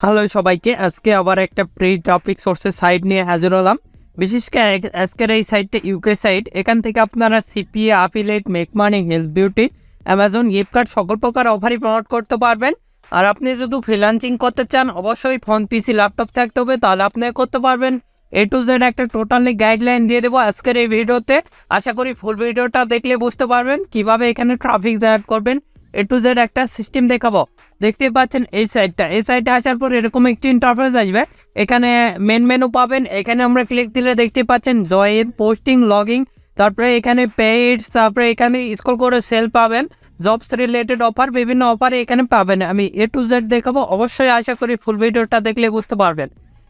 Hello সবাইকে, আজকে আবার একটা ফ্রি টপিক সোর্সের সাইট নিয়ে হাজির হলাম। বিশেষ করে আজকের এই সাইটটা ইউকে সাইট। এখান থেকে আপনারা CPA, affiliate, make money, health beauty, Amazon, Flipkart সকল প্রকার অফারই প্রমোট করতে পারবেন। আর আপনি যদি ফ্রিল্যান্সিং করতে চান, অবশ্যই ফোন, পিসি, ল্যাপটপ থাকতে হবে, তাহলে আপনি করতে পারবেন। এ টু জেড একটা টোটালি গাইডলাইন দিয়ে দেবো আজকের এই ভিডিওতে। আশা করি ফুল ভিডিওটা দেখলে বুঝতে পারবেন কিভাবে এখানে ট্রাফিক জেনারেট করবেন। এ টু জেড একটা সিস্টেম দেখাবো। দেখতে পাচ্ছেন এই সাইটে আসার পর এরকম একটি ইন্টারফেস আসবে। এখানে মেন মেনু পাবেন। এখানে আমরা ক্লিক দিলে দেখতে পাচ্ছেন জয়েন, পোস্টিং, লগিং, তারপরে এখানে পেইড, তারপরে এখানে স্ক্রল করে সেল পাবেন, জবস রিলেটেড অফার, বিভিন্ন অফার এখানে পাবেন। আমি এ টু জেড দেখাবো, অবশ্যই আশা করি ফুল ভিডিওটা দেখলে বুঝতে পারবেন।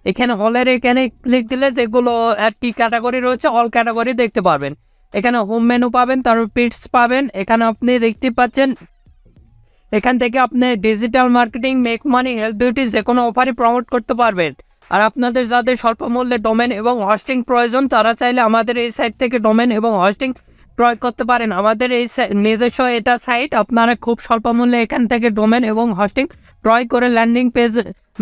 এখানে অলের এখানে ক্লিক দিলে যেগুলো আর কি ক্যাটাগরি রয়েছে অল ক্যাটাগরি দেখতে পারবেন। এখানে হোম মেনু পাবেন, তারপর পিটস পাবেন। এখানে আপনি দেখতে পাচ্ছেন এখান থেকে আপনি digital marketing, make money, health beauty যে কোনো অফারই প্রমোট করতে পারবেন। আর আপনাদের যাদের স্বল্প মূল্যে ডোমেন এবং হোস্টিং প্রয়োজন, তারা চাইলে আমাদের এই সাইট থেকে ডোমেন এবং হোস্টিং ক্রয় করতে পারেন। আমাদের এই নিজস্ব এটা সাইট, আপনারা খুব স্বল্প মূল্যে এখান থেকে ডোমেন এবং হোস্টিং ক্রয় করে ল্যান্ডিং পেজ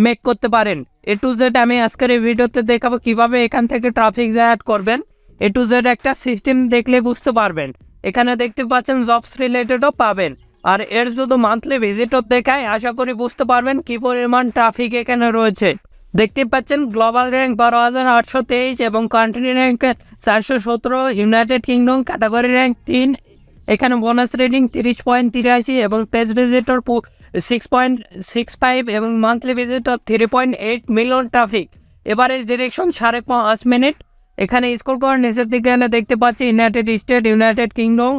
মেক করতে পারেন। এ টু জেড আমি আজকের এই ভিডিওতে দেখাবো কিভাবে এখান থেকে ট্রাফিক জেনারেট করবেন। এ টু জেড একটা সিস্টেম দেখলে বুঝতে পারবেন। এখানে দেখতে পাচ্ছেন জবস রিলেটেডও পাবেন। আর এর যদি মান্থলি ভিজিটর দেখায়, আশা করি বুঝতে পারবেন কী পরিমাণ ট্রাফিক এখানে রয়েছে। দেখতে পাচ্ছেন গ্লোবাল র্যাঙ্ক 12,823 এবং country rank 417, United kingdom category rank 3। এখানে বোনাস রেটিং 30.83 এবং পেজ ভিজিটর 6.65 এবং monthly visitor 3.8 million traffic. Average direction 5.5 minute. এখানে স্ক্রল করে নিচের দিকে গেলে দেখতে পাচ্ছি United State, United Kingdom,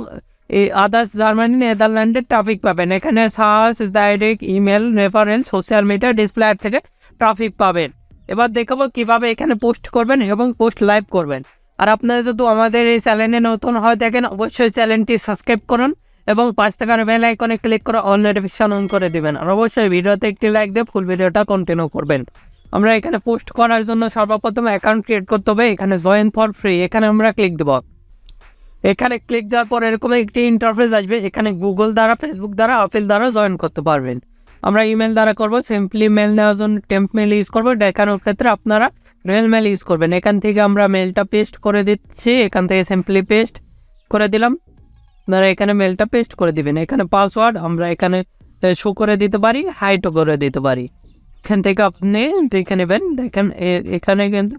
others, Germany, নেদারল্যান্ডের ট্রাফিক পাবেন। এখানে search, direct, email, reference, social media, display ad থেকে ট্রাফিক পাবেন। এবার দেখাবো কিভাবে এখানে পোস্ট করবেন এবং পোস্ট লাইভ করবেন। আর আপনারা যদি আমাদের এই চ্যানেলে নতুন হয় দেখেন, অবশ্যই চ্যানেলটি সাবস্ক্রাইব করুন এবং 5 টাকার বেল আইকনে ক্লিক করে অল নোটিফিকেশন অন করে দিবেন। আর অবশ্যই ভিডিওতে একটি লাইক দিয়ে ফুল ভিডিওটা কন্টিনিউ করবেন। আমরা এখানে পোস্ট করার জন্য সর্বপ্রথম অ্যাকাউন্ট ক্রিয়েট করতে হবে। এখানে জয়েন ফর ফ্রি, এখানে আমরা ক্লিক দেবো। এখানে ক্লিক দেওয়ার পর এরকম একটি ইন্টারফেস আসবে। এখানে গুগল দ্বারা, ফেসবুক দ্বারা, আপিল দ্বারা জয়েন করতে পারবেন। আমরা ইমেল দ্বারা করব। সিম্পলি মেল নেওয়ার জন্য টেম্প মেল ইউজ করবো। দেখানোর ক্ষেত্রে আপনারা রিয়েল মেল ইউজ করবেন। এখান থেকে আমরা মেলটা পেস্ট করে দিচ্ছি। এখান থেকে সিম্পলি পেস্ট করে দিলাম। আপনারা এখানে মেলটা পেস্ট করে দিবেন। এখানে পাসওয়ার্ড আমরা এখানে শো করে দিতে পারি, হাইটও করে দিতে পারি। এখান থেকে আপনি দেখে নেবেন। দেখেন এখানে কিন্তু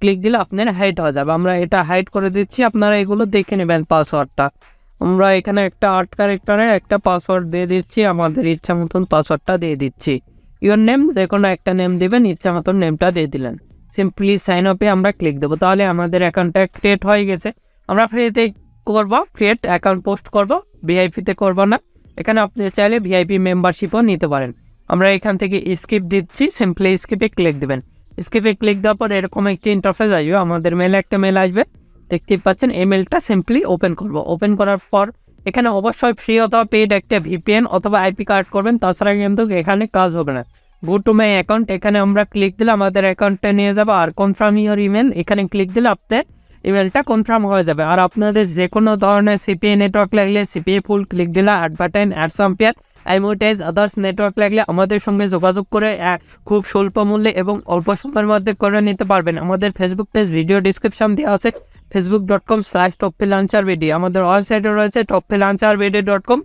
ক্লিক দিলে আপনার হাইট হয়ে যাবে। আমরা এটা হাইট করে দিচ্ছি, আপনারা এগুলো দেখে নেবেন পাসওয়ার্ডটা। আমরা এখানে একটা 8 ক্যারেক্টারের একটা পাসওয়ার্ড দিয়ে দিচ্ছি। আমাদের ইচ্ছা মতন পাসওয়ার্ডটা দিয়ে দিচ্ছি। ইওর নেম, যে কোনো একটা নেম দেবেন, ইচ্ছা মতন নেমটা দিয়ে দিলেন। সিম্পলি সাইন আপে আমরা ক্লিক দেবো। তাহলে আমাদের অ্যাকাউন্টটা ক্রিয়েট হয়ে গেছে। আমরা ফ্রিতে করবো, ক্রিয়েট অ্যাকাউন্ট পোস্ট করব, ভিআইপিতে করব না। এখানে আপনি চাইলে ভিআইপি মেম্বারশিপও নিতে পারেন। আমরা এখান থেকে স্কিপ দিচ্ছি, সিম্পলি স্কিপে ক্লিক দেবেন। স্কিপে ক্লিক দেওয়ার পর এরকম একটি ইন্টারফেস আসবে। আমাদের মেলে একটা মেল আসবে, দেখতে পাচ্ছেন। এই মেলটা সিম্পলি ওপেন করব। ওপেন করার পর এখানে অবশ্যই ফ্রি অথবা পেইড একটা ভিপিএন অথবা আইপি কার্ড করবেন, তাছাড়া কিন্তু এখানে কাজ হবে না। গো টু মাই অ্যাকাউন্ট, এখানে আমরা ক্লিক দিলে আমাদের অ্যাকাউন্টটা নিয়ে যাবে। আর কনফার্ম ইওর ইমেল, এখানে ক্লিক দিলে আপনার ইমেলটা কনফার্ম হয়ে যাবে। আর আপনাদের যে কোনো ধরনের সিপিএ নেটওয়ার্ক লাগলে সিপিএ ফুল, ক্লিক দিলে অ্যাডভার্টাইন, অ্যাডসাম্পিয়ার, অ্যাডভার্টাইজ, আদার্স নেটওয়ার্ক লাগলে আমাদের সঙ্গে যোগাযোগ করে খুব স্বল্প মূল্যে এবং অল্প সময়ের মধ্যে করে নিতে পারবেন। আমাদের ফেসবুক পেজ ভিডিও ডিসক্রিপশন দেওয়া আছে, facebook.com/topfreelancerbd। আমাদের ওয়েবসাইটে রয়েছে topfreelancerbd.com।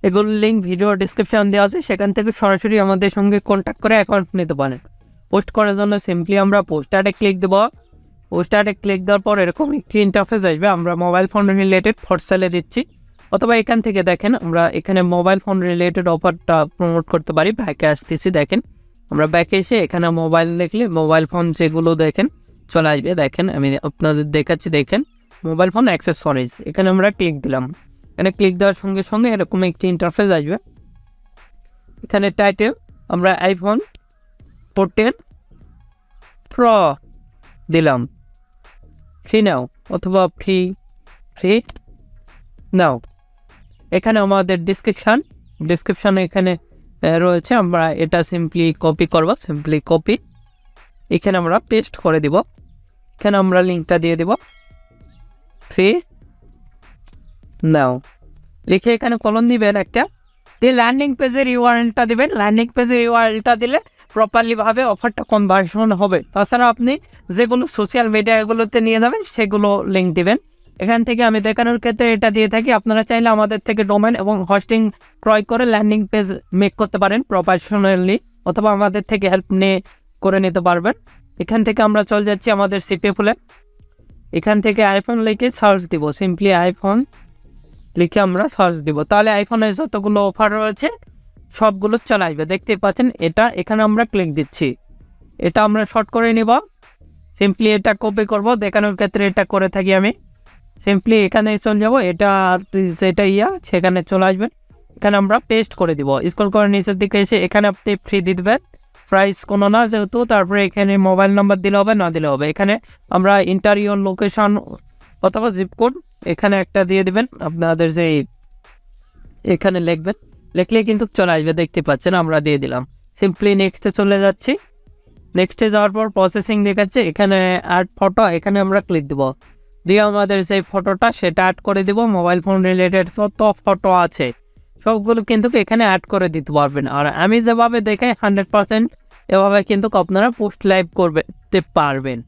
এগুলোর লিঙ্ক ভিডিও ডিসক্রিপশন দেওয়া আছে, সেখান থেকে সরাসরি আমাদের সঙ্গে কন্ট্যাক্ট করে অ্যাকাউন্ট নিতে পারেন। পোস্ট করার জন্য সিম্পলি আমরা পোস্টারে ক্লিক দেবো। পোস্টারে ক্লিক দেওয়ার পর এরকম একটি ইন্টারফেস আসবে। আমরা মোবাইল ফোন রিলেটেড ফর সেলে দিচ্ছি, অথবা এখান থেকে দেখেন আমরা এখানে মোবাইল ফোন রিলেটেড অফারটা প্রমোট করতে পারি। ব্যাকে আসতেছি, দেখেন আমরা ব্যাকে এসে এখানে মোবাইল দেখলে মোবাইল ফোন যেগুলো দেখেন চলে আসবে। দেখেন আমি আপনাদের দেখাচ্ছি, দেখেন মোবাইল ফোন অ্যাক্সেসরিজ, এখানে আমরা ক্লিক দিলাম। এখানে ক্লিক দেওয়ার সঙ্গে সঙ্গে এরকম একটি ইন্টারফেস আসবে। এখানে টাইটেল আমরা iPhone 14 Pro দিলাম, ফ্রি নাও অথবা ফ্রি নাও। এখানে আমাদের ডিসক্রিপশান এখানে রয়েছে। আমরা এটা সিম্পলি কপি করব, সিম্পলি কপি, এখানে আমরা পেস্ট করে দিব। এখানে আমরা লিঙ্কটা দিয়ে দেব, ফ্রি নাও লিখে এখানে কলম দিবেন একটা। দিয়ে ল্যান্ডিং পেজের ইউআরএলটা দিবেন। ল্যান্ডিং পেজের ইউআরএলটা দিলে প্রপারলিভাবে অফারটা কনভার্সন হবে। তাছাড়া আপনি যেগুলো সোশ্যাল মিডিয়াগুলোতে নিয়ে যাবেন সেগুলো লিঙ্ক দিবেন। এখান থেকে আমি দেখানোর ক্ষেত্রে এটা দিয়ে থাকি। আপনারা চাইলে আমাদের থেকে ডোমেন এবং হোস্টিং ক্রয় করে ল্যান্ডিং পেজ মেক করতে পারেন প্রফেশনালি, অথবা আমাদের থেকে হেল্প নিয়ে করে নিতে পারবেন। এখান থেকে আমরা চলে যাচ্ছি আমাদের সিপিএ ফুলে। এখান থেকে আইফোন লিখে সার্চ দিব, সিম্পলি আইফোন লিখে আমরা সার্চ দিব, তাহলে আইফোনের যতগুলো অফার রয়েছে সবগুলো চলে আসবে। দেখতে পাচ্ছেন এটা, এখানে আমরা ক্লিক দিচ্ছি। এটা আমরা শর্ট করে নিব, সিম্পলি এটা কপি করব, দেখানোর ক্ষেত্রে এটা করে থাকি আমি। সিম্পলি এখানে চলে যাব, এটা যেটা সেখানে চলে আসবেন। এখানে আমরা পেস্ট করে দিব। স্ক্রল করে নিচের দিকে এসে এখানে আপনি ফ্রি দিয়ে দেবেন, প্রাইস কোনো না যেহেতু। তারপরে এখানে মোবাইল নাম্বার দিলে হবে, না দিলে হবে। এখানে আমরা ইন্টারিয়র লোকেশন অথবা জিপ কোড এখানে একটা দিয়ে দিবেন আপনাদের, যে এখানে লিখবেন, লিখলে কিন্তু চলে আসবে। দেখতে পাচ্ছেন আমরা দিয়ে দিলাম। সিম্পলি নেক্সটে চলে যাচ্ছি। নেক্সটে যাওয়ার পর প্রসেসিং দেখাচ্ছে, এখানে অ্যাড ফটো, এখানে আমরা ক্লিক দিব, দিয়ে আমাদের সেই ফটোটা সেটা অ্যাড করে দিব। মোবাইল ফোন রিলেটেড যত ফটো আছে সবগুলো কিন্তু এখানে অ্যাড করে দিতে পারবেন। আর আমি যেভাবে দেখাই 100% এভাবে কিন্তু আপনারা পোস্ট লাইভ করতে পারবেন।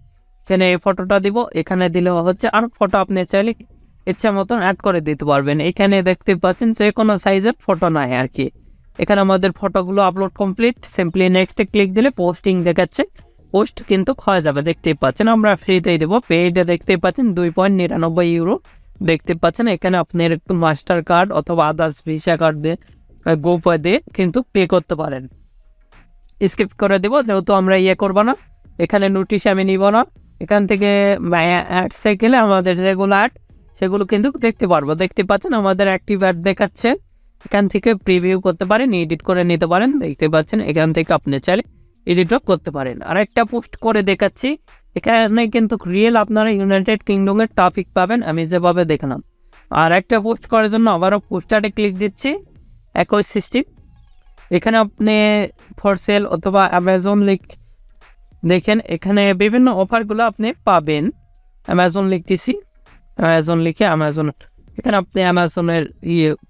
এখানে এই ফটোটা দিব, এখানে দিলেও হচ্ছে। আর ফটো আপনি চাইলে ইচ্ছা মতন অ্যাড করে দিতে পারবেন। এখানে দেখতে পাচ্ছেন যে কোনো সাইজের ফটো নাই আর কি। এখানে আমাদের ফটোগুলো আপলোড কমপ্লিট। সিম্পলি নেক্সটে ক্লিক দিলে পোস্টিং দেখাচ্ছে, পোস্ট কিন্তু হয়ে যাবে। দেখতেই পাচ্ছেন আমরা ফ্রিতেই দেবো। পেইডে দেখতেই পাচ্ছেন 2.99 ইউরো দেখতে পাচ্ছেন। এখানে আপনার একটু মাস্টার কার্ড অথবা আদার্স ভিসা কার্ড দিয়ে গোপে দিয়ে কিন্তু পে করতে পারেন। স্কিপ করে দেবো যেহেতু আমরা করবো না। এখানে নোটিশ আমি নিব না। এখান থেকে অ্যাডসে গেলে আমাদের যেগুলো অ্যাড সেগুলো কিন্তু দেখতে পারবো। দেখতে পাচ্ছেন আমাদের অ্যাক্টিভ অ্যাড দেখাচ্ছে। এখান থেকে প্রিভিউ করতে পারেন, এডিট করে নিতে পারেন। দেখতে পাচ্ছেন এখান থেকে আপনি চাইলে এডিটও করতে পারেন। আর একটা পোস্ট করে দেখাচ্ছি, এখানে কিন্তু রিয়েল আপনারা ইউনাইটেড কিংডমের টপিক পাবেন আমি যেভাবে দেখালাম। আর একটা পোস্ট করার জন্য আবারও পোস্টারে ক্লিক দিচ্ছি, একই সিস্টেম। এখানে আপনি ফর সেল অথবা অ্যামাজন লিখ দেখেন, এখানে বিভিন্ন অফারগুলো আপনি পাবেন। অ্যামাজন লিখতেছি, অ্যামাজন লিখে অ্যামাজন, এখানে আপনি অ্যামাজনের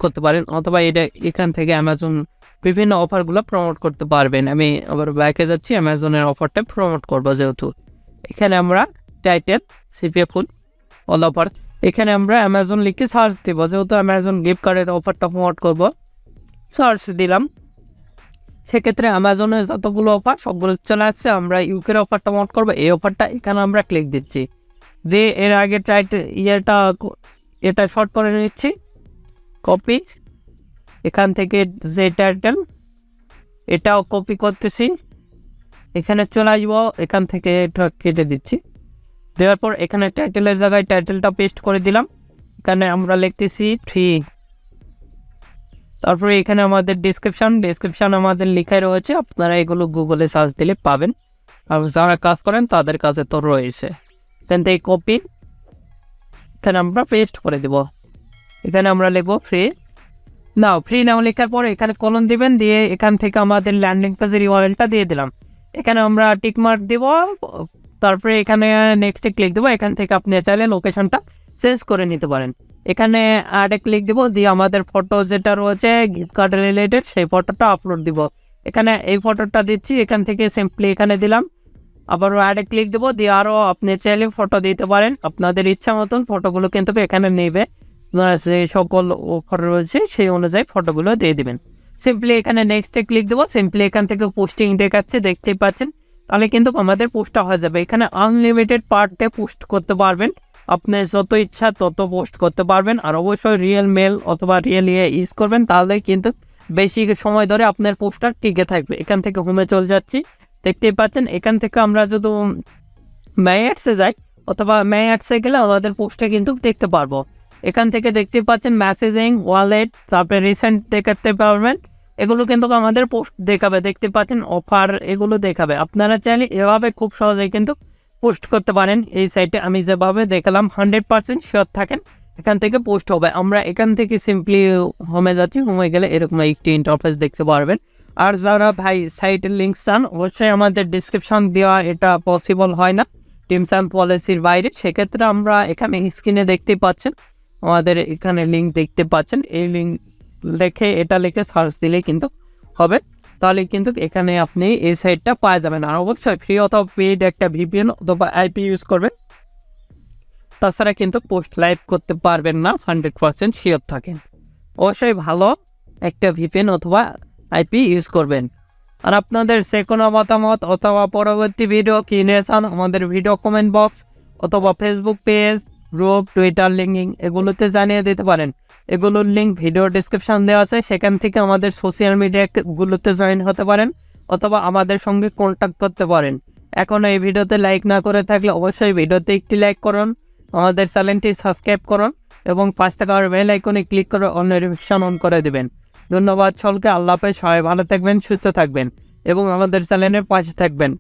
করতে পারেন, অথবা এটা এখান থেকে অ্যামাজন বিভিন্ন অফারগুলো প্রমোট করতে পারবেন। আমি আবার ব্যাকে যাচ্ছি, অ্যামাজনের অফারটা প্রমোট করবো যেহেতু। এখানে আমরা টাইটেল সিপিএ ফুল অল অফার, এখানে আমরা অ্যামাজন লিখে সার্চ দেবো যেহেতু অ্যামাজন গিফট কার্ডের অফারটা প্রমোট করব। সার্চ দিলাম, সেক্ষেত্রে অ্যামাজনের যতগুলো অফার সবগুলো চলে আসছে। আমরা ইউকের অফারটা প্রমোট করবো, এই অফারটা এখানে আমরা ক্লিক দিচ্ছি। দিয়ে এর আগে টাইটেল এটা শর্ট করে নিচ্ছি, কপি। এখান থেকে যে টাইটেল এটাও কপি করতেছি, এখানে চলে আসবো। এখান থেকে এটা কেটে দিচ্ছি, দেওয়ার পর এখানে টাইটেলের জায়গায় টাইটেলটা পেস্ট করে দিলাম। এখানে আমরা লিখতেছি ফ্রি। তারপরে এখানে আমাদের ডেসক্রিপশন আমাদের লেখাই রয়েছে, আপনারা এগুলো গুগলে সার্চ দিলে পাবেন। আর যারা কাজ করেন তাদের কাছে তো রয়েছে। এখান থেকে কপি, এখানে আমরা পেস্ট করে দেব। এখানে আমরা লিখবো ফ্রি নাও লেখার পর এখানে কলন দিবেন, দিয়ে এখান থেকে আমাদের ল্যান্ডিং পেজের ইউআরএলটা দিয়ে দিলাম। এখানে আমরা টিক মার্ক দিব, তারপরে এখানে নেক্সটে ক্লিক দেবো। এখান থেকে আপনি চাইলে লোকেশনটা চেঞ্জ করে নিতে পারেন। এখানে অ্যাডে ক্লিক দেবো, দিয়ে আমাদের ফটো যেটা রয়েছে গিফট কার্ড রিলেটেড সেই ফটোটা আপলোড দিব। এখানে এই ফটোটা দিচ্ছি, এখান থেকে সিম্পলি এখানে দিলাম। আবারও অ্যাডে ক্লিক দেবো, দিয়ে আরও আপনি চাইলে ফটো দিতে পারেন। আপনাদের ইচ্ছা মতন ফটোগুলো কিন্তু এখানে নেবে, যে সকল অফার রয়েছে সেই অনুযায়ী ফটোগুলো দিয়ে দেবেন। সিম্পলি এখানে নেক্সটে ক্লিক দেবো। সিম্পলি এখান থেকে পোস্টিং দেখাচ্ছে, দেখতেই পাচ্ছেন। তাহলে কিন্তু আমাদের পোস্টটা হয়ে যাবে। এখানে আনলিমিটেড পার ডে পোস্ট করতে পারবেন, আপনি যত ইচ্ছা তত পোস্ট করতে পারবেন। আর অবশ্যই রিয়েল মেল অথবা রিয়েল ইউজ করবেন, তাহলে কিন্তু বেশি সময় ধরে আপনার পোস্টটা টিকে থাকবে। এখান থেকে হোমে চলে যাচ্ছি, দেখতেই পাচ্ছেন। এখান থেকে আমরা যদি ম্যাথসে যাই অথবা ম্যাথসে গেলে আমাদের পোস্টটা কিন্তু দেখতে পারবো। এখান থেকে দেখতে পাচ্ছেন মেসেজিং, ওয়ালেট, তারপরে রিসেন্ট দেখাতে পারবেন। এগুলো কিন্তু আমাদের পোস্ট দেখাবে, দেখতে পাচ্ছেন অফার এগুলো দেখাবে। আপনারা চাইলে এভাবে খুব সহজেই কিন্তু পোস্ট করতে পারেন। এই সাইটে আমি যেভাবে দেখালাম 100% শিওর থাকেন এখান থেকে পোস্ট হবে। আমরা এখান থেকে সিম্পলি হোমে যাচ্ছি, হোমে গেলে এরকম একটি ইন্টারফেস দেখতে পারবেন। আর যারা ভাই সাইটের লিঙ্ক চান অবশ্যই আমাদের ডিসক্রিপশন দেওয়া এটা পসিবল হয় না টিমস অ্যান্ড পলিসির বাইরে। সেক্ষেত্রে আমরা এখানে স্ক্রিনে দেখতেই পাচ্ছেন আমাদের এখানে লিঙ্ক দেখতে পাচ্ছেন, এই লিঙ্ক লিখে সার্চ দিলেই কিন্তু হবে। তাহলে কিন্তু এখানে আপনি এই সাইটটা পাওয়া যাবেন। আর অবশ্যই ফ্রি অথবা পেইড একটা ভিপিএন অথবা আইপি ইউজ করবেন, তাছাড়া কিন্তু পোস্ট লাইভ করতে পারবেন না, 100% শিওর থাকেন। অবশ্যই ভালো একটা ভিপিএন অথবা আইপি ইউজ করবেন। আর আপনাদের যে কোনো মতামত অথবা পরবর্তী ভিডিও কি নিয়ে চান আমাদের ভিডিও কমেন্ট বক্স অথবা Facebook page, group, Twitter, linking এগুলোতে জানিয়ে দিতে পারেন। এগুলোর লিঙ্ক ভিডিও ডিসক্রিপশন দেওয়া আছে, সেখান থেকে আমাদের সোশ্যাল মিডিয়াগুলোতে জয়েন হতে পারেন অথবা আমাদের সঙ্গে কন্ট্যাক্ট করতে পারেন। এখনও এই ভিডিওতে লাইক না করে থাকলে অবশ্যই ভিডিওতে একটি লাইক করুন, আমাদের চ্যানেলটি সাবস্ক্রাইব করুন এবং 5 টাকার বেল আইকনে ক্লিক করে অল নোটিফিকেশন অন করে দেবেন। ধন্যবাদ সকলকে। আল্লাহ হাফেজ। সবাই ভালো থাকবেন, সুস্থ থাকবেন এবং আমাদের চ্যানেলের পাশে থাকবেন।